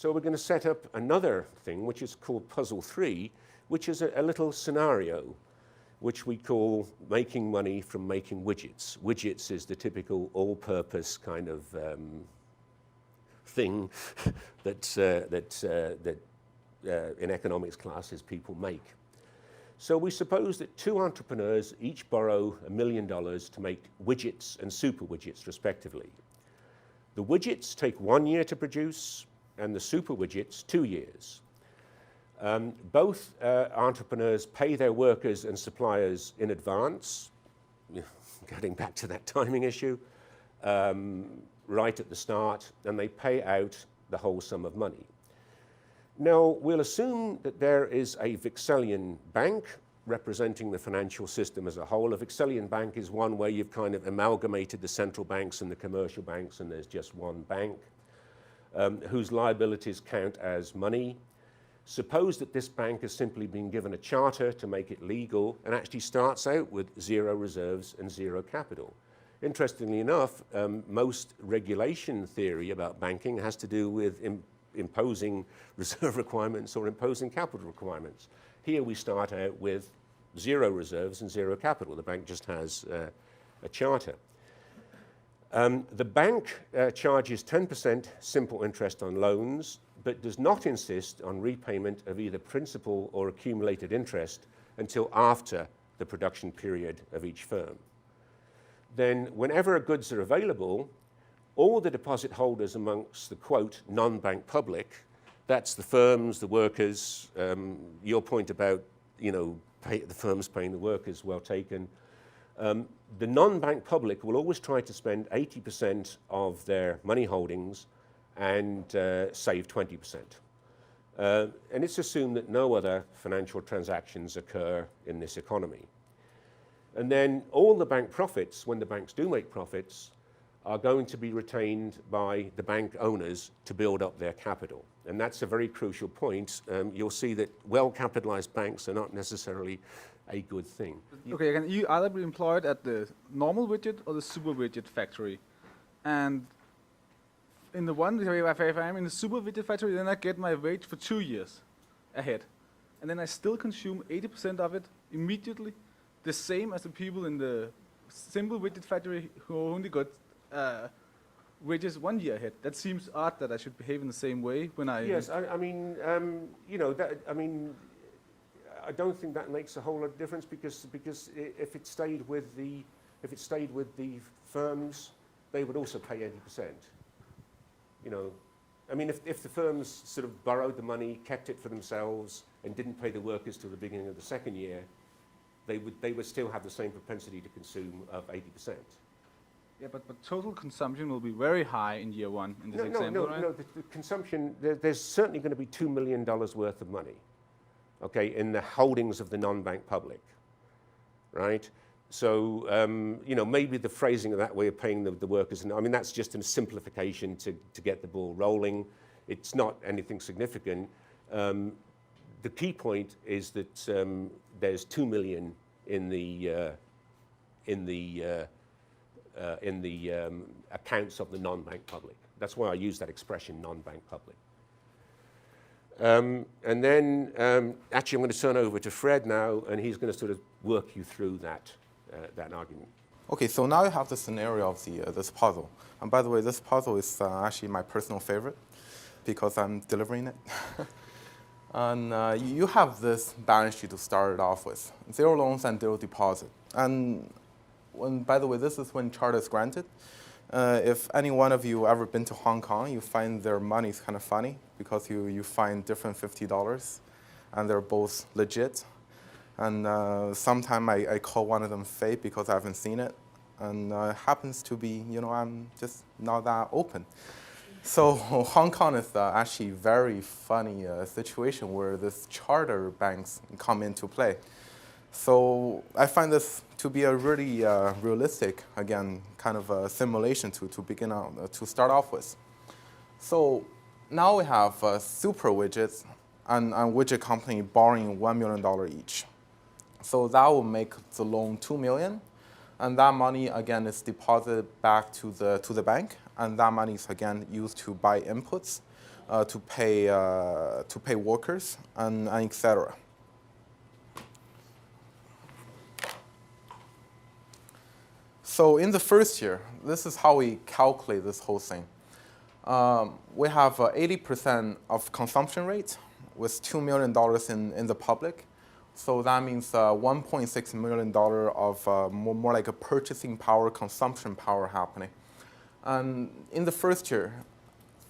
So we're going to set up another thing, which is called Puzzle 3, which is a little scenario, which we call making money from making widgets. Widgets is the typical all-purpose kind of thing that in economics classes people make. So we suppose that two entrepreneurs each borrow $1 million to make widgets and super widgets respectively. The widgets take 1 year to produce and the super widgets 2 years. Both entrepreneurs pay their workers and suppliers in advance, getting back to that timing issue, right at the start, and they pay out the whole sum of money. Now, we'll assume that there is a Vixellian bank representing the financial system as a whole. A Vixellian bank is one where you've kind of amalgamated the central banks and the commercial banks, and there's just one bank whose liabilities count as money. Suppose that this bank has simply been given a charter to make it legal and actually starts out with 0 reserves and 0 capital. Interestingly enough, most regulation theory about banking has to do with imposing reserve requirements or imposing capital requirements. Here we start out with 0 reserves and 0 capital. The bank just has a charter. The bank charges 10% simple interest on loans, but does not insist on repayment of either principal or accumulated interest until after the production period of each firm. Then, whenever goods are available, all the deposit holders amongst the, quote, non-bank public, that's the firms, the workers, your point about, the firms paying the workers, well taken. The non-bank public will always try to spend 80% of their money holdings and save 20%. And it's assumed that no other financial transactions occur in this economy. And then all the bank profits, when the banks do make profits, are going to be retained by the bank owners to build up their capital. And that's a very crucial point. You'll see that well-capitalized banks are not necessarily a good thing. Okay, can you either be employed at the normal widget or the super widget factory? And in the one, if I'm in the super widget factory, then I get my wage for 2 years ahead. And then I still consume 80% of it immediately, the same as the people in the simple widget factory who only got wages 1 year ahead. That seems odd that I should behave in the same way when I... Yes, I mean, I don't think that makes a whole lot of difference because if it stayed with the firms, they would also pay 80%. I mean, if the firms sort of borrowed the money, kept it for themselves, and didn't pay the workers till the beginning of the second year, they would still have the same propensity to consume of 80%. Yeah, but total consumption will be very high in year 1 in this example, right? No, the consumption, there's certainly going to be $2 million worth of money, okay, in the holdings of the non-bank public, right? So, maybe the phrasing of that way of paying the workers, I mean, that's just a simplification to get the ball rolling. It's not anything significant. The key point is that there's 2 million in the accounts of the non-bank public. That's why I use that expression, non-bank public. And then, actually, I'm going to turn over to Fred now, and he's going to sort of work you through that argument. Okay, so now you have the scenario of this puzzle. And by the way, this puzzle is actually my personal favorite because I'm delivering it. And you have this balance sheet to start it off with, 0 loans and 0 deposit. And by the way, this is when charter is granted. If any one of you ever been to Hong Kong, you find their money is kind of funny because you find different $50 and they're both legit. And sometimes I call one of them fake because I haven't seen it. And it happens to be, I'm just not that open. So Hong Kong is actually a very funny situation where this charter banks come into play. So I find this to be a really realistic, again, kind of a simulation to start off with. So now we have super widgets and widget company borrowing $1 million each. So that will make the loan $2 million, and that money again is deposited back to the bank, and that money is again used to buy inputs to pay workers and etc. So in the first year, this is how we calculate this whole thing. We have 80% of consumption rate with $2 million in the public. So that means $1.6 million of more like a purchasing power, consumption power happening. And in the first year,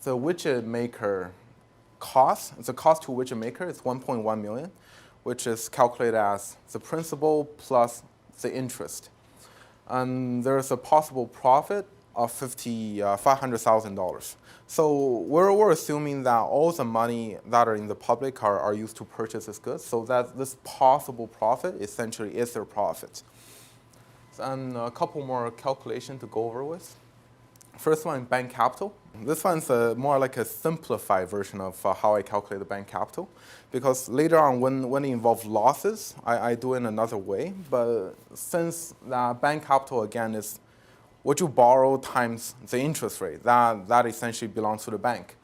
the widget maker the cost to widget maker is 1.1 million, which is calculated as the principal plus the interest. And there's a possible profit of $500,000. So we're assuming that all the money that are in the public are used to purchase this goods, so that this possible profit essentially is their profit. And a couple more calculations to go over with. First one, bank capital. This one's more like a simplified version of how I calculate the bank capital, because later on when it involves losses, I do it in another way. But since the bank capital, again, is what you borrow times the interest rate, that essentially belongs to the bank.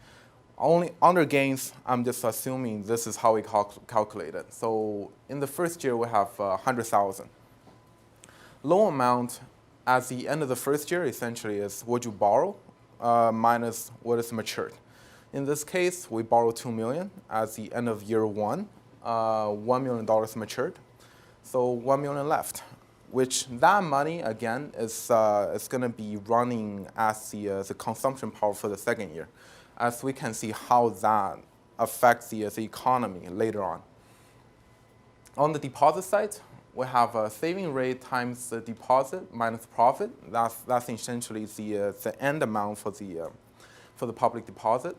Only under gains, I'm just assuming this is how we calculate it. So in the first year, we have 100,000. Loan amount at the end of the first year essentially is what you borrow minus what is matured. In this case, we borrow $2 million. At the end of year one, $1 million matured, so $1 million left. Which that money again is going to be running as the consumption power for the second year, as we can see how that affects the economy later on. On the deposit side, we have a saving rate times the deposit minus profit. That's essentially the end amount for the public deposit.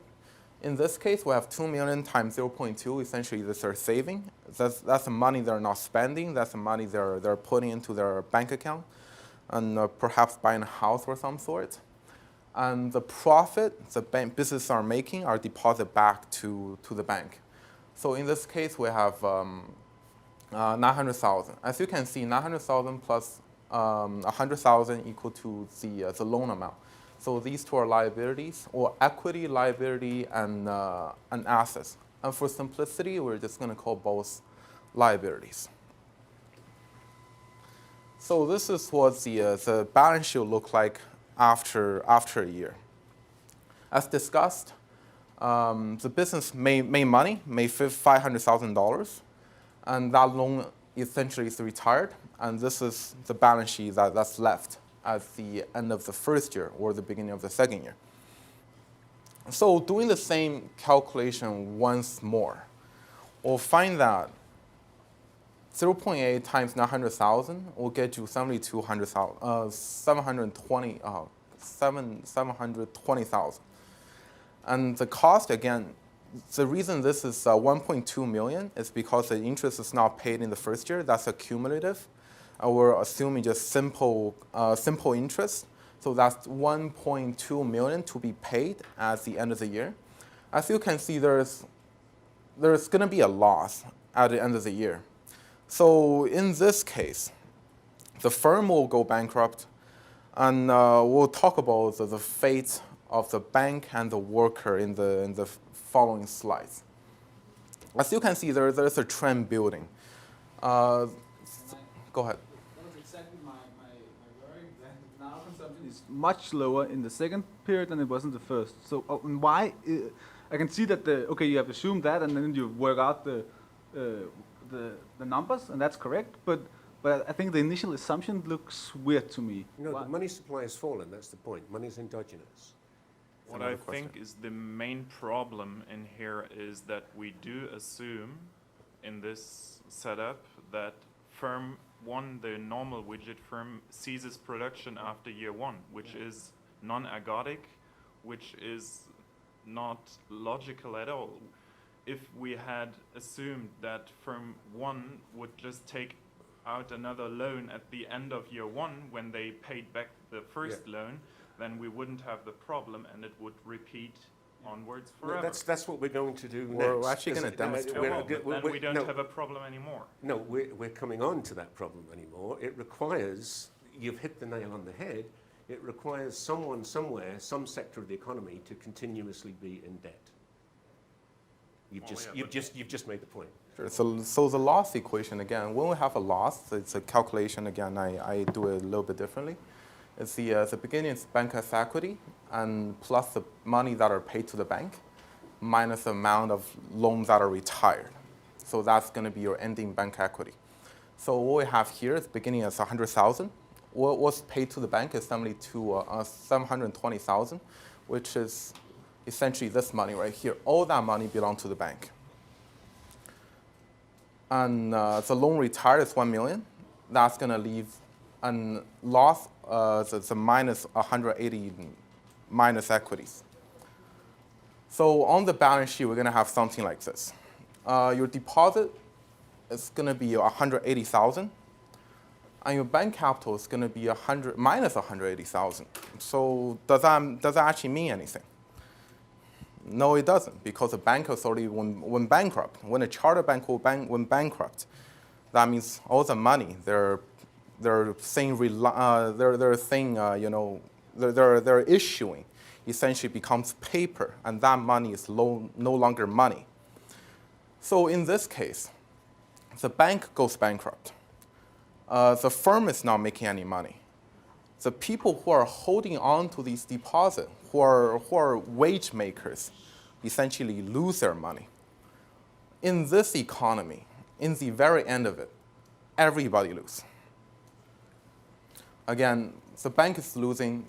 In this case, we have 2 million times 0.2. Essentially, this is their saving. That's the money they're not spending. That's the money they're putting into their bank account, and perhaps buying a house or some sort. And the profit the businesses are making are deposited back to the bank. So in this case, we have 900,000. As you can see, 900,000 plus 100,000 equal to the loan amount. So these two are liabilities, or equity, liability, and assets. And for simplicity, we're just going to call both liabilities. So this is what the balance sheet will look like after a year. As discussed, the business made money, made $500,000, and that loan essentially is retired. And this is the balance sheet that's left at the end of the first year or the beginning of the second year. So doing the same calculation once more, we'll find that 0.8 times 900,000 will get you 720,000. And the cost, again, the reason this is 1.2 million is because the interest is not paid in the first year. That's accumulative. We're assuming just simple interest. So that's 1.2 million to be paid at the end of the year. As you can see, there's going to be a loss at the end of the year. So in this case, the firm will go bankrupt, and we'll talk about the fate of the bank and the worker in the following slides. As you can see, there's a trend building. Go ahead. That was exactly my worry, that now consumption is much lower in the second period than it was in the first. So why? I can see that you have assumed that, and then you work out the numbers, and that's correct. But I think the initial assumption looks weird to me. No, the money supply has fallen. That's the point. Money's endogenous. What I think is the main problem in here is that we do assume in this setup that firm one, the normal widget firm, ceases production after year one, which is non-ergodic, which is not logical at all. If we had assumed that firm one would just take out another loan at the end of year one when they paid back the first loan, then we wouldn't have the problem, and it would repeat onwards forever. No, that's what we're going to do next. We're actually going to demonstrate. Then we don't have a problem anymore. No, we're coming on to that problem anymore. It requires, you've hit the nail on the head, it requires someone somewhere, some sector of the economy, to continuously be in debt. You've just made the point. Sure. So the loss equation, again, when we have a loss, it's a calculation, again, I do it a little bit differently. It's the beginning is bankers' equity and plus the money that are paid to the bank minus the amount of loans that are retired. So that's going to be your ending bank equity. So what we have here is beginning as 100,000. What was paid to the bank is 720,000, which is essentially this money right here. All that money belongs to the bank. And the loan retired is 1 million. That's going to leave a loss, the minus 180 minus equities. So on the balance sheet, we're going to have something like this. Your deposit is going to be 180,000. And your bank capital is going to be minus 180,000. So does that actually mean anything? No, it doesn't, because the bank authority went bankrupt. When a charter bank went bankrupt, that means all the money they're issuing essentially becomes paper, and that money is no longer money. So in this case, the bank goes bankrupt. The firm is not making any money. The people who are holding on to these deposits, who are wage makers, essentially lose their money. In this economy, in the very end of it, everybody loses. Again, the bank is losing,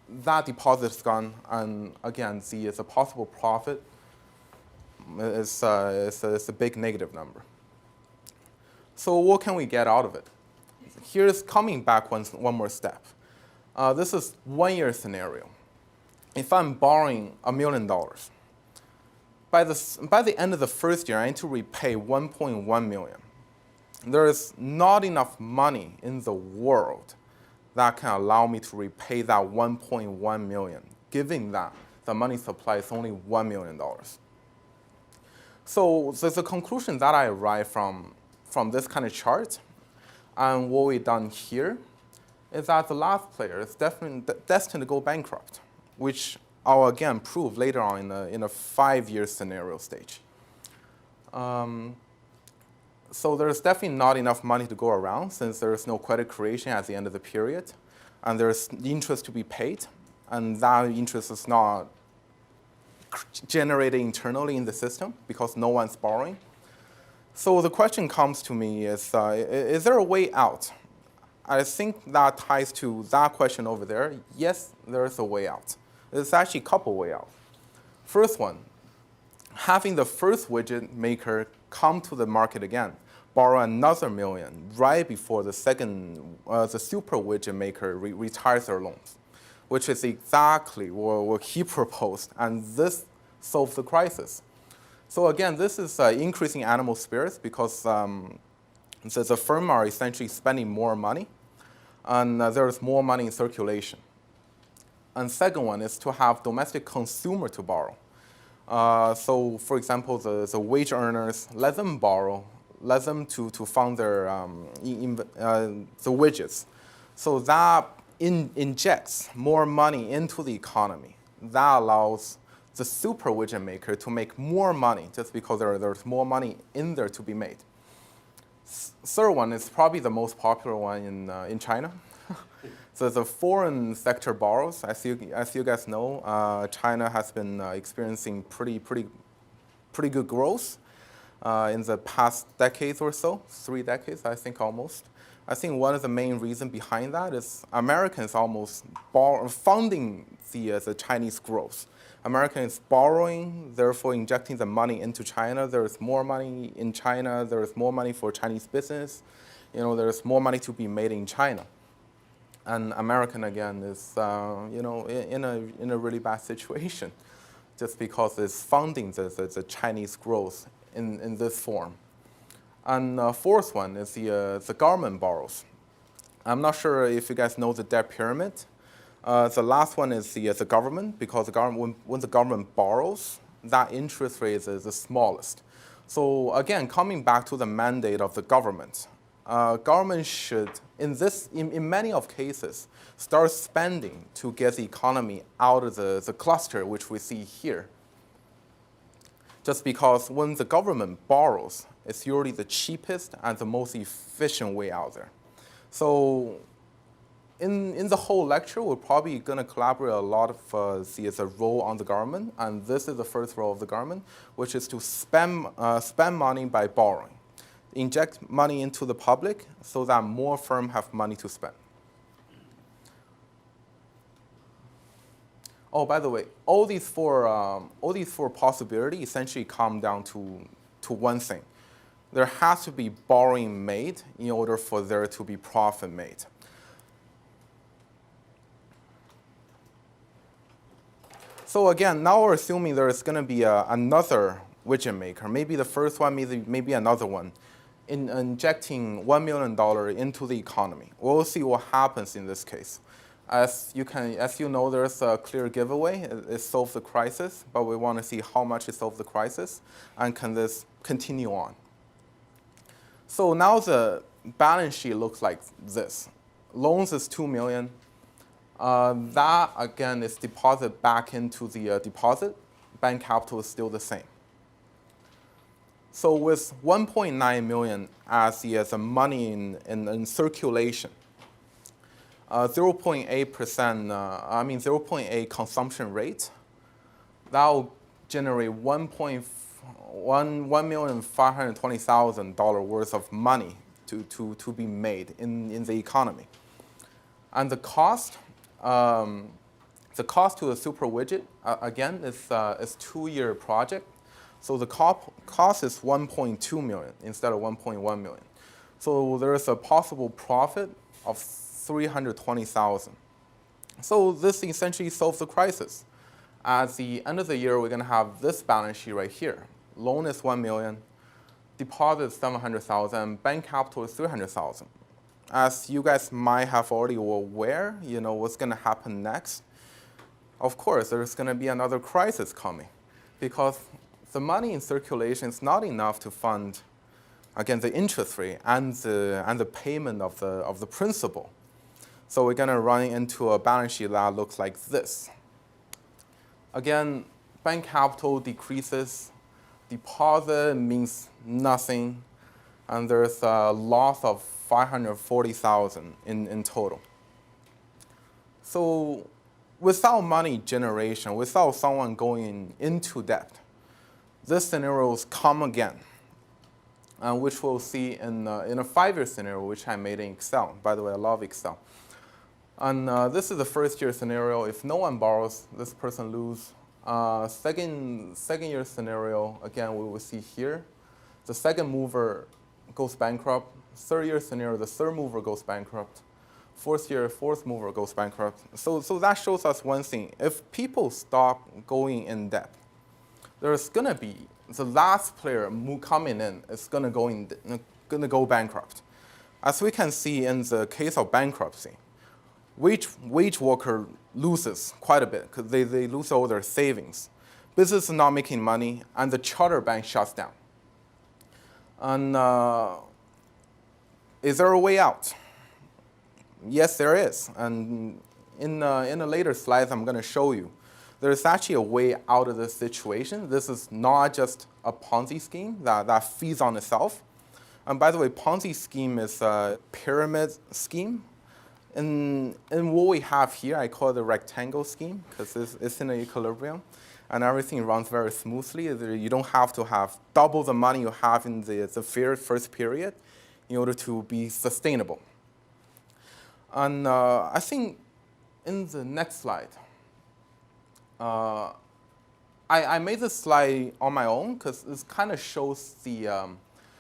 that deposit is gone, and again, the possible profit is a big negative number. So what can we get out of it? Here's coming back one more step. This is 1 year scenario. If I'm borrowing $1 million, by the end of the first year, I need to repay 1.1 million. There is not enough money in the world that can allow me to repay that 1.1 million, given that the money supply is only $1 million. So the conclusion that I arrive from this kind of chart and what we've done here is that the last player is definitely destined to go bankrupt, which I'll again prove later on in a 5-year scenario stage. So there's definitely not enough money to go around since there is no credit creation at the end of the period, and there's interest to be paid, and that interest is not generated internally in the system because no one's borrowing. So the question comes to me is there a way out? I think that ties to that question over there. Yes, there is a way out. There's actually a couple ways out. First one, having the first widget maker come to the market again, borrow another $1 million right before the super widget maker retires their loans, which is exactly what he proposed, and this solves the crisis. So again, this is increasing animal spirits because the firm are essentially spending more money, and there's more money in circulation. And second one is to have domestic consumer to borrow. So for example, the wage earners, let them borrow, let them to fund their the widgets. So that injects more money into the economy. That allows the super widget maker to make more money just because there's more money in there to be made. Third one is probably the most popular one in China. So the foreign sector borrows, as you guys know, China has been experiencing pretty good growth in the past decades or so, 3 decades, I think almost. I think one of the main reasons behind that is Americans almost funding the Chinese growth. Americans borrowing, therefore injecting the money into China. There is more money in China. There is more money for Chinese business. There is more money to be made in China. And American, again, is in a really bad situation just because it's funding the Chinese growth in this form. And fourth one is the government borrows. I'm not sure if you guys know the debt pyramid. The last one is the government, because when the government borrows, that interest rate is the smallest. So again, coming back to the mandate of the government, government should, in many of cases, start spending to get the economy out of the cluster which we see here. just because when the government borrows, it's usually the cheapest and the most efficient way out there. So in the whole lecture, we're probably going to collaborate a lot of the role on the government, and this is the first role of the government, which is to spend money by borrowing. Inject money into the public so that more firms have money to spend. Oh, by the way, all these four possibilities essentially come down to one thing. There has to be borrowing made in order for there to be profit made. So again, now we're assuming there is going to be another widget maker, maybe the first one, maybe another one, in injecting $1 million into the economy. We'll see what happens in this case. As you know, there's a clear giveaway. It solved the crisis, but we want to see how much it solved the crisis, and can this continue on. So now the balance sheet looks like this. Loans is $2 million. That, again, is deposited back into the deposit. Bank capital is still the same. So with 1.9 million as the money in circulation, 0.8% consumption rate, that will generate $1,520,000 worth of money to be made in the economy. And the cost to the super widget, again, is a 2-year project. So the cost is 1.2 million instead of 1.1 million. So there is a possible profit of 320,000. So this essentially solves the crisis. At the end of the year, we're going to have this balance sheet right here. Loan is 1 million, deposit is 700,000, bank capital is 300,000. As you guys might have already aware, what's going to happen next. Of course, there's going to be another crisis coming, because the money in circulation is not enough to fund, again, the interest rate and the payment of the principal. So we're going to run into a balance sheet that looks like this. Again, bank capital decreases, deposit means nothing, and there's a loss of 540,000 in total. So without money generation, without someone going into debt, this scenarios come again, which we'll see in a 5-year scenario, which I made in Excel. By the way, I love Excel. And this is the first-year scenario. If no one borrows, this person loses. Second-year scenario, again, we will see here. The second mover goes bankrupt. Third-year scenario, the third mover goes bankrupt. Fourth mover goes bankrupt. So that shows us one thing. If people stop going in debt, there's going to be the last player coming in is going to go bankrupt. As we can see in the case of bankruptcy, wage worker loses quite a bit because they lose all their savings. Business is not making money, and the charter bank shuts down. And is there a way out? Yes, there is. And in the later slides, I'm going to show you. There's actually a way out of this situation. This is not just a Ponzi scheme that feeds on itself. And by the way, Ponzi scheme is a pyramid scheme. And what we have here, I call it the rectangle scheme, because it's in an equilibrium, and everything runs very smoothly. You don't have to have double the money you have in the first period in order to be sustainable. And I think in the next slide, I made this slide on my own because this kind of shows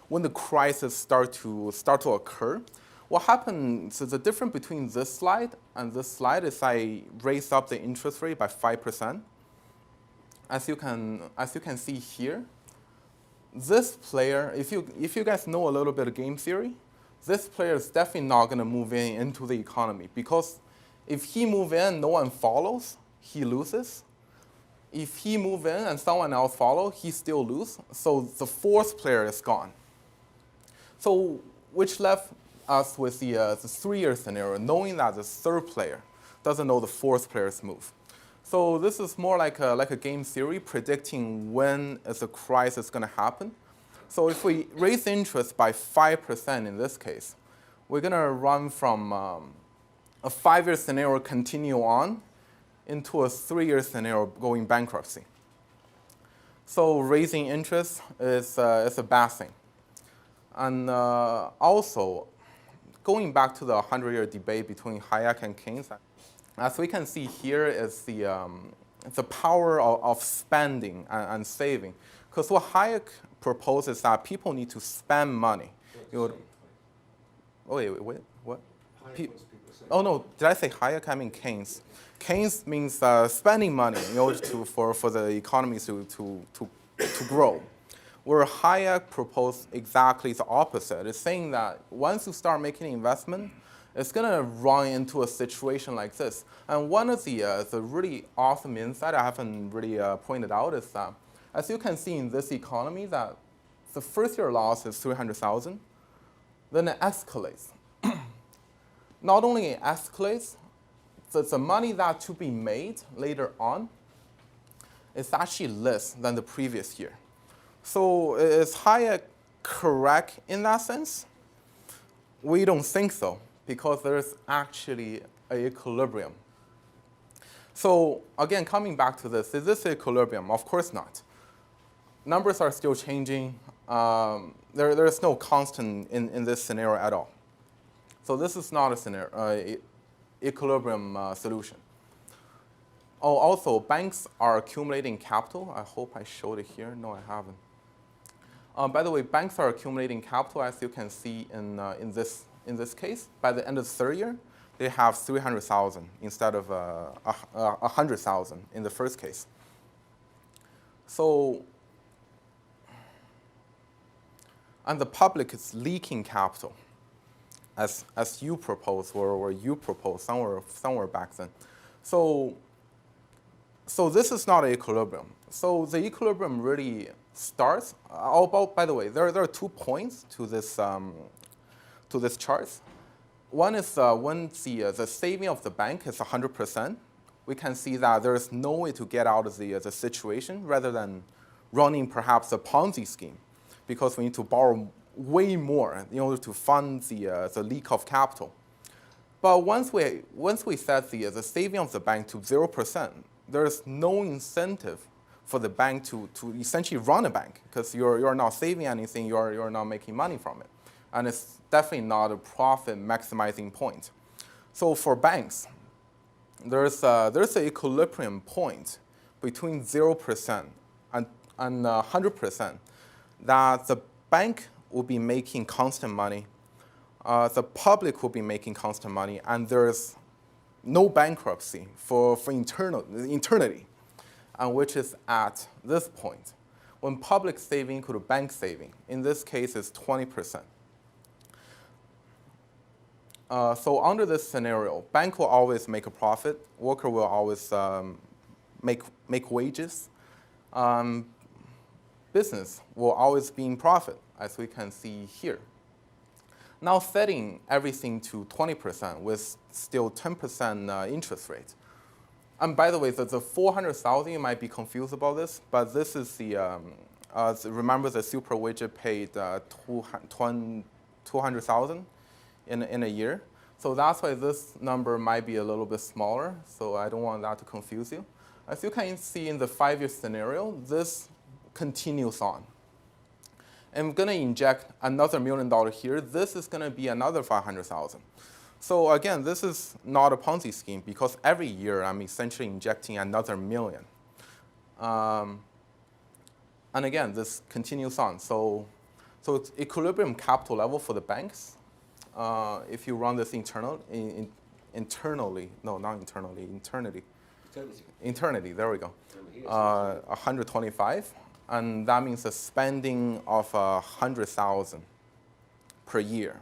when the crisis start to occur. What happens is the difference between this slide and this slide is I raised up the interest rate by 5%. As you can see here, this player, if you guys know a little bit of game theory, this player is definitely not going to move into the economy, because if he moves in, no one follows, he loses. If he moves in and someone else follows, he still loses. So the fourth player is gone. So which left us with the 3-year scenario, knowing that the third player doesn't know the fourth player's move. So this is more like a game theory predicting when is a crisis going to happen. So if we raise interest by 5% in this case, we're going to run from a 5-year scenario continue on into a 3-year scenario going bankruptcy. So raising interest is a bad thing. And also, going back to the 100-year debate between Hayek and Keynes, as we can see here is the power of spending and saving. Because what Hayek proposes is that people need to spend money. Wait, what? Oh no, did I say Hayek? I mean Keynes. Keynes means spending money in order for the economy to grow. Where Hayek proposed exactly the opposite. It's saying that once you start making investment, it's going to run into a situation like this. And one of the really awesome insight I haven't really pointed out is that, as you can see in this economy, that the first year loss is 300,000, then it escalates. Not only it escalates, the money that to be made later on is actually less than the previous year. So is Hayek correct in that sense? We don't think so, because there's actually an equilibrium. So again, coming back to this, is this equilibrium? Of course not. Numbers are still changing. There is no constant in this scenario at all. So this is not a scenario, equilibrium solution. Oh, also, banks are accumulating capital. I hope I showed it here. No, I haven't. By the way, banks are accumulating capital, as you can see in this case. By the end of the 3rd year, they have 300,000 instead of 100,000 in the first case. So, and the public is leaking capital, as you propose or you proposed somewhere back then. So this is not an equilibrium. So the equilibrium really starts. By the way, there are 2 points to this chart. One is when the saving of the bank is 100%, we can see that there is no way to get out of the situation rather than running perhaps a Ponzi scheme, because we need to borrow way more in order to fund the leak of capital. But once we set the saving of the bank to 0%, there is no incentive for the bank to essentially run a bank, because you're not saving anything, you're not making money from it. And it's definitely not a profit maximizing point. So for banks, there's an equilibrium point between 0% and 100% that the bank will be making constant money, the public will be making constant money, and there's no bankruptcy for eternity, and which is at this point, when public saving equal to bank saving. In this case, it's 20%. So under this scenario, bank will always make a profit, worker will always make wages, business will always be in profit, as we can see here. Now setting everything to 20% with still 10% interest rate. And by the way, the 400,000, you might be confused about this, but this is remember the super widget paid 200,000 in a year. So that's why this number might be a little bit smaller, so I don't want that to confuse you. As you can see in the 5-year scenario, this continues on. I'm going to inject another $1 million here. This is going to be another 500,000. So again, this is not a Ponzi scheme, because every year I'm essentially injecting another $1 million. And again, this continues on. So it's equilibrium capital level for the banks. If you run this internally, no, not internally, internally, there we go, 125. And that means a spending of 100,000 per year.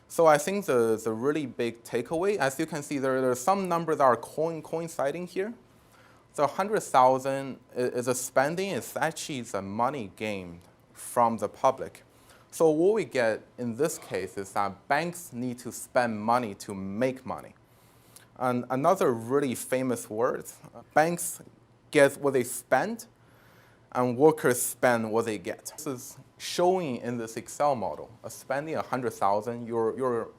So I think the really big takeaway, as you can see, there are some numbers that are coinciding here. So 100,000 is a spending, it's actually the money gained from the public. So what we get in this case is that banks need to spend money to make money. And another really famous word, banks get what they spend, and workers spend what they get. This is showing in this Excel model. Spending 100,000, you're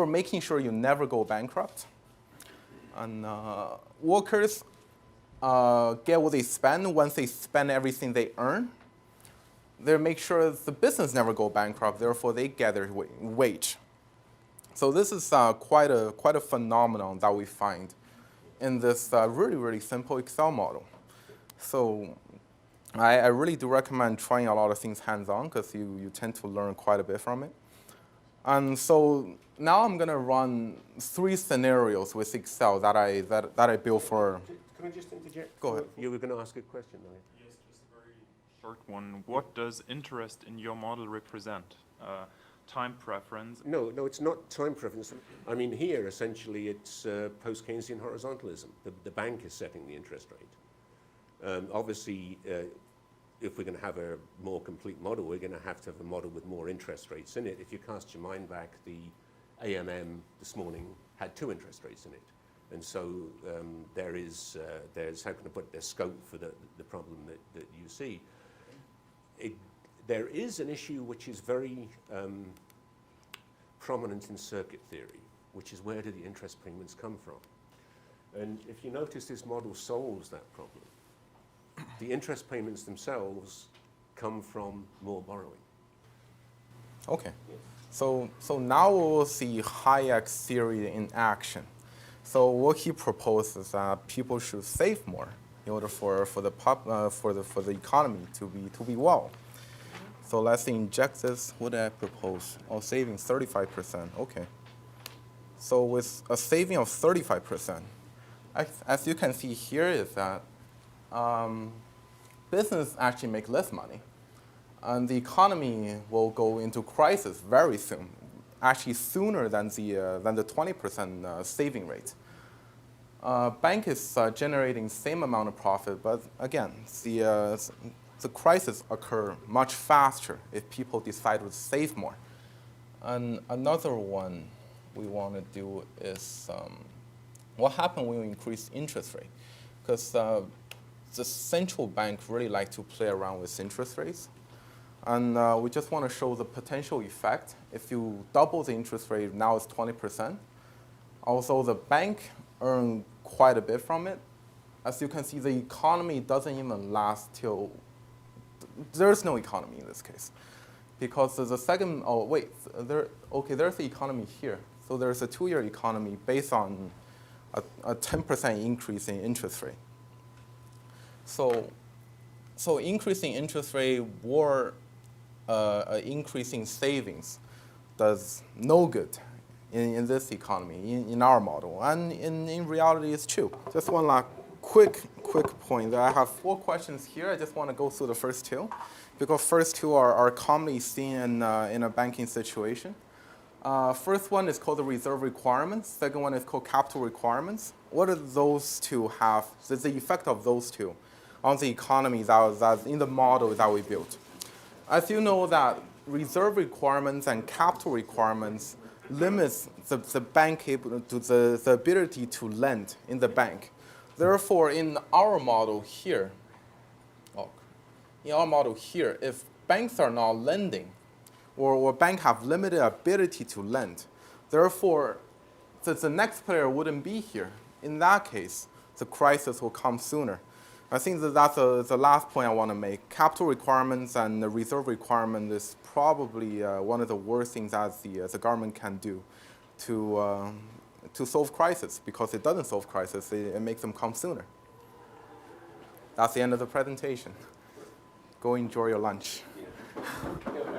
making sure you never go bankrupt. And workers get what they spend. Once they spend everything they earn, they make sure the business never go bankrupt. Therefore, they get their wage. So this is quite a phenomenon that we find in this really, really simple Excel model. So I really do recommend trying a lot of things hands-on because you tend to learn quite a bit from it. And so now I'm going to run 3 scenarios with Excel that I built for. Can I just interject? Go ahead. You were going to ask a question, right? Yes, just a very short one. What does interest in your model represent? Time preference? No, it's not time preference. I mean, here, essentially, it's post-Keynesian horizontalism. The bank is setting the interest rate. Obviously, if we're going to have a more complete model, we're going to have a model with more interest rates in it. If you cast your mind back, the AMM this morning had 2 interest rates in it. And so there's, how can I put it, there's scope for the problem that you see. There is an issue which is very prominent in circuit theory, which is where do the interest payments come from? And if you notice, this model solves that problem. The interest payments themselves come from more borrowing. Okay. So now we will see Hayek's theory in action. So what he proposes that people should save more in order for the economy to be well. So let's inject this. What did I propose? Oh, saving 35%. Okay. So with a saving of 35%, as you can see here is that business actually make less money, and the economy will go into crisis very soon, actually sooner than the 20% saving rate. Bank is generating same amount of profit, but again, the crisis occur much faster if people decide to save more. And another one we want to do is what happens when we increase interest rate? Because the central bank really like to play around with interest rates. And we just want to show the potential effect. If you double the interest rate, now it's 20%. Also, the bank earn quite a bit from it. As you can see, the economy doesn't even last till, there's no economy in this case. Because there's a second, oh wait, there's the economy here. So there's a 2-year economy based on a 10% increase in interest rate. So increasing interest rate or increasing savings does no good in this economy, in our model. And in reality, it's true. Just one last quick point. I have 4 questions here. I just want to go through the first 2, because first 2 are commonly seen in a banking situation. First one is called the reserve requirements. Second one is called capital requirements. What do those 2 have? The effect of those 2 on the economy that's in the model that we built. As you know, that reserve requirements and capital requirements limits the bank able to the ability to lend in the bank. Therefore, in our model here, if banks are not lending, or banks have limited ability to lend, therefore, the next player wouldn't be here. In that case, the crisis will come sooner. I think that's the last point I want to make. Capital requirements and the reserve requirement is probably one of the worst things that the government can do to solve crisis, because it doesn't solve crisis, it makes them come sooner. That's the end of the presentation. Go enjoy your lunch. Yeah.